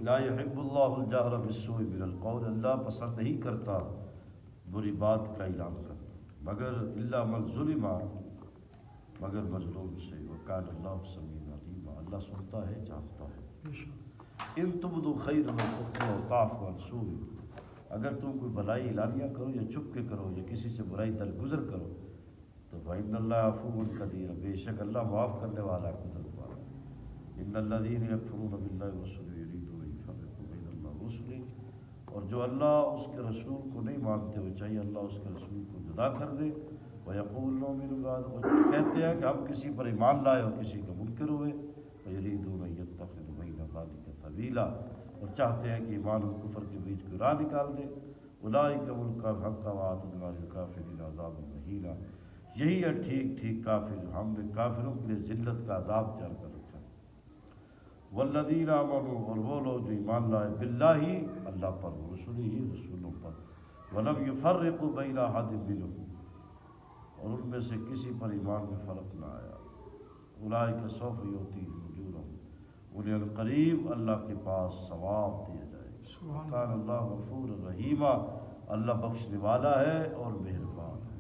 لا يحب اللہ الجہر بالسوء من القول، اللہ پسند نہیں کرتا بری بات کا اعلان کرنا، مگر الا من ظلم، مگر مظلوم سے، وکان اللہ سمیع علیم، اللہ سنتا ہے جانتا ہے۔ ان تبدو خیر لکم و تعفو عن سوء، اگر تم کوئی بلائی اعلانیہ کرو یا چپ کے کرو یا کسی سے برائی درگزر کرو تو فإن اللہ عفو قدیر، بے شک اللہ معاف کرنے والا ہے، قدرت والا ہے۔ ان الذین یکفرون باللہ ورسولہ یریدون ان یفرقوا بین اللہ ورسلہ، اور جو اللہ اس کے رسول کو نہیں مانتے، وہ چاہیے اللہ اس کے رسول کو جدا کر دے، وَيَقُولُ نُؤْمِنُ بِبَعْضٍ، اور کہتے ہیں کہ ہم کسی پر ایمان لائے اور کسی کا منکر ہوئے، وَيُرِيدُونَ أَن يَتَّخِذُوا بَيْنَ ذَلِكَ سَبِيلًا، اور چاہتے ہیں کہ ایمان و کفر کے بیچ کوئی راہ نکال دے۔ اولئک هم الحق وأعتدنا للکافرین عذابا مہینا، یہی ہے ٹھیک ٹھیک کافر، ہم نے کافروں کے لیے ذلت کا عذاب تیار کر رکھا ہے۔ والذین آمنوا، اور وہ لوگ جو ایمان لائے، باللہ اللہ پر، رسولہ رسولوں پر، ولم یفرقوا بین احد منہم، اور ان میں سے کسی پر ایمان میں فرق نہ آیا، اولئک سوف یؤتیہم اجورہم، انہیں عنقریب اللہ کے پاس ثواب دیا جائے گا۔ کان اللہ غفور رحیمہ، اللہ بخشنے والا ہے اور مہربان ہے۔